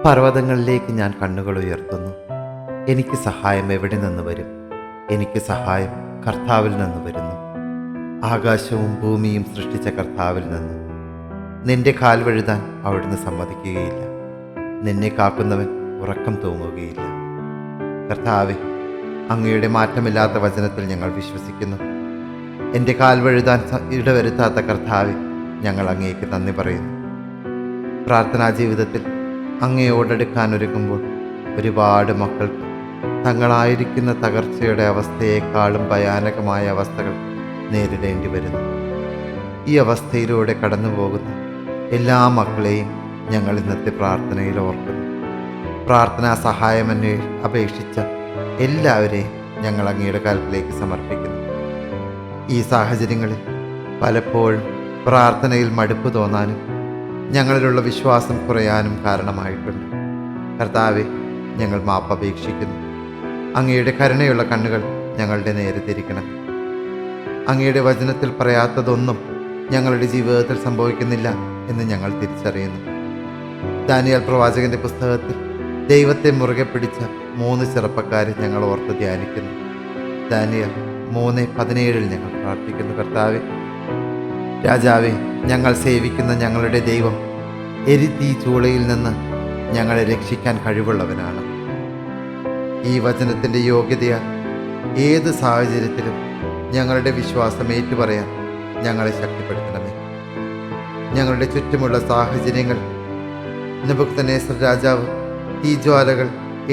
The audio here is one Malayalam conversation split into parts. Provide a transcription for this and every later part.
പർവ്വതങ്ങളിലേക്ക് ഞാൻ കണ്ണുകൾ ഉയർത്തുന്നു. എനിക്ക് സഹായം എവിടെ നിന്ന് വരും? എനിക്ക് സഹായം കർത്താവിൽ നിന്ന് വരുന്നു. ആകാശവും ഭൂമിയും സൃഷ്ടിച്ച കർത്താവിൽ നിന്ന്. നിന്റെ കാൽ വഴുതാൻ അവിടുന്ന് സമ്മതിക്കുകയില്ല. നിന്നെ കാക്കുന്നവൻ ഉറക്കം തൂങ്ങുകയില്ല. കർത്താവെ, അങ്ങയുടെ മാറ്റമില്ലാത്ത വചനത്തിൽ ഞങ്ങൾ വിശ്വസിക്കുന്നു. എൻ്റെ കാൽ വഴുതാൻ ഇടവരുത്താത്ത കർത്താവെ, ഞങ്ങൾ അങ്ങേക്ക് നന്ദി പറയുന്നു. പ്രാർത്ഥനാ ജീവിതത്തിൽ അങ്ങയോടടുക്കാൻ ഒരുങ്ങുമ്പോൾ ഒരുപാട് മക്കൾക്ക് തങ്ങളായിരിക്കുന്ന തകർച്ചയുടെ അവസ്ഥയേക്കാളും ഭയാനകമായ അവസ്ഥകൾ നേരിടേണ്ടി വരുന്നു. ഈ അവസ്ഥയിലൂടെ കടന്നു പോകുന്ന എല്ലാ മക്കളെയും ഞങ്ങൾ ഇന്നത്തെ പ്രാർത്ഥനയിൽ ഓർക്കുന്നു. പ്രാർത്ഥനാ സഹായം അപേക്ഷിച്ച എല്ലാവരെയും ഞങ്ങൾ അങ്ങയുടെ കാലത്തിലേക്ക് സമർപ്പിക്കുന്നു. ഈ സാഹചര്യങ്ങളിൽ പലപ്പോഴും പ്രാർത്ഥനയിൽ മടുപ്പ് തോന്നാനും ഞങ്ങളിലുള്ള വിശ്വാസം കുറയാനും കാരണമായിട്ടുണ്ട്. കർത്താവെ, ഞങ്ങൾ മാപ്പപേക്ഷിക്കുന്നു. അങ്ങയുടെ കരുണയുള്ള കണ്ണുകൾ ഞങ്ങളുടെ നേരെ തിരിക്കണം. അങ്ങയുടെ വചനത്തിൽ പറയാത്തതൊന്നും ഞങ്ങളുടെ ജീവിതത്തിൽ സംഭവിക്കുന്നില്ല എന്ന് ഞങ്ങൾ തിരിച്ചറിയുന്നു. ദാനിയേൽ പ്രവാചകന്റെ പുസ്തകത്തിൽ ദൈവത്തെ മുറുകെ പിടിച്ച 3 ചെറുപ്പക്കാരെ ഞങ്ങൾ ഓർത്ത് ധ്യാനിക്കുന്നു. ദാനിയേൽ 3:17 ഞങ്ങൾ പ്രാർത്ഥിക്കുന്നു. കർത്താവെ, രാജാവെ, ഞങ്ങൾ സേവിക്കുന്ന ഞങ്ങളുടെ ദൈവം എരിതീ ചൂളയിൽ നിന്ന് ഞങ്ങളെ രക്ഷിക്കാൻ കഴിവുള്ളവനാണ്. ഈ വചനത്തിൻ്റെ യോഗ്യതയാൽ ഏത് സാഹചര്യത്തിലും ഞങ്ങളുടെ വിശ്വാസം ഏറ്റുപറയാൻ ഞങ്ങളെ ശക്തിപ്പെടുത്തണമേ. ഞങ്ങളുടെ ചുറ്റുമുള്ള സാഹചര്യങ്ങൾ നെബൂഖദ്നേസർ രാജാവ് തീജ്വാലകൾ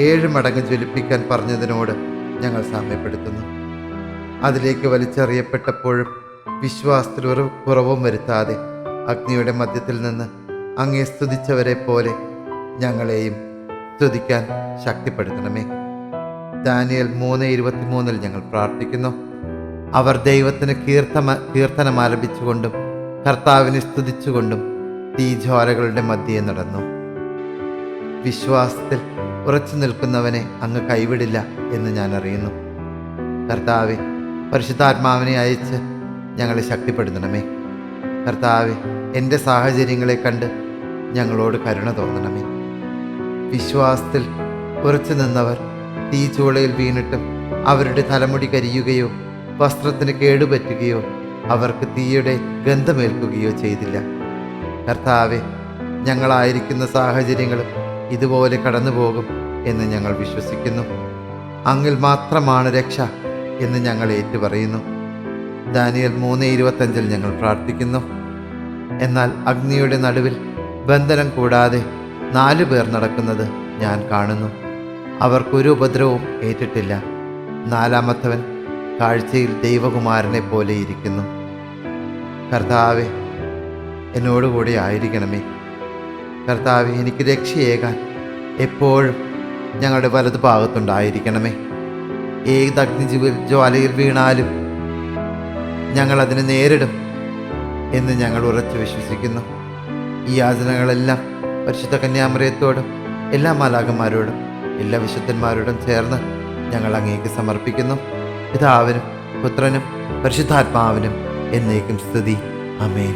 7 മടങ്ങ് ജ്വലിപ്പിക്കാൻ പറഞ്ഞതിനോട് ഞങ്ങൾ സാമ്യപ്പെടുത്തുന്നു. അതിലേക്ക് വലിച്ചെറിയപ്പെട്ടപ്പോഴും വിശ്വാസത്തിൽ ഒരു കുറവും വരുത്താതെ അഗ്നിയുടെ മധ്യത്തിൽ നിന്ന് അങ്ങേ സ്തുതിച്ചവരെ പോലെ ഞങ്ങളെയും സ്തുതിക്കാൻ ശക്തിപ്പെടുത്തണമേ. ദാനിയേൽ 3:23 ഞങ്ങൾ പ്രാർത്ഥിക്കുന്നു. അവർ ദൈവത്തിന് കീർത്തനം ആലപിച്ചുകൊണ്ടും കർത്താവിനെ സ്തുതിച്ചുകൊണ്ടും തീജ്വാലകളുടെ മധ്യേ നടന്നു. വിശ്വാസത്തിൽ ഉറച്ചു നിൽക്കുന്നവനെ അങ്ങ് കൈവിടില്ല എന്ന് ഞാൻ അറിയുന്നു. കർത്താവെ, പരിശുദ്ധാത്മാവിനെ അയച്ച് ഞങ്ങളെ ശക്തിപ്പെടുത്തണമേ. കർത്താവെ, എൻ്റെ സാഹചര്യങ്ങളെ കണ്ട് ഞങ്ങളോട് കരുണ തോന്നണമേ. വിശ്വാസത്തിൽ ഉറച്ചു നിന്നവർ തീച്ചൂളയിൽ വീണിട്ടും അവരുടെ തലമുടി കരിയുകയോ വസ്ത്രത്തിന് കേടുപറ്റുകയോ അവർക്ക് തീയുടെ ഗന്ധമേൽക്കുകയോ ചെയ്തില്ല. കർത്താവെ, ഞങ്ങളായിരിക്കുന്ന സാഹചര്യങ്ങളും ഇതുപോലെ കടന്നുപോകും എന്ന് ഞങ്ങൾ വിശ്വസിക്കുന്നു. അങ്ങിൽ മാത്രമാണ് രക്ഷ എന്ന് ഞങ്ങൾ ഏറ്റുപറയുന്നു. ദാനിയേൽ 3:25 ഞങ്ങൾ പ്രാർത്ഥിക്കുന്നു. എന്നാൽ അഗ്നിയുടെ നടുവിൽ ബന്ധനം കൂടാതെ 4 പേർ നടക്കുന്നത് ഞാൻ കാണുന്നു. അവർക്കൊരു ഉപദ്രവവും ഏറ്റിട്ടില്ല. 4-മത്തവൻ കാഴ്ചയിൽ ദൈവകുമാരനെ പോലെ ഇരിക്കുന്നു. കർത്താവെ, എന്നോടുകൂടി ആയിരിക്കണമേ. കർത്താവെ, എനിക്ക് രക്ഷയേകാൻ എപ്പോഴും ഞങ്ങളുടെ വലതുഭാഗത്തുണ്ടായിരിക്കണമേ. ഏത് അഗ്നിജ്വാലയിൽ വീണാലും ഞങ്ങൾ അതിനെ നേരിടും എന്ന് ഞങ്ങൾ ഉറച്ചു വിശ്വസിക്കുന്നു. ഈ യാചനകളെല്ലാം പരിശുദ്ധ കന്യാമറിയത്തോടും എല്ലാ മാലാഖമാരോടും എല്ലാ വിശുദ്ധന്മാരോടും ചേർന്ന് ഞങ്ങൾ അങ്ങേക്ക് സമർപ്പിക്കുന്നു. പിതാവിനും പുത്രനും പരിശുദ്ധാത്മാവിനും എന്നേക്കും സ്തുതി. ആമേൻ.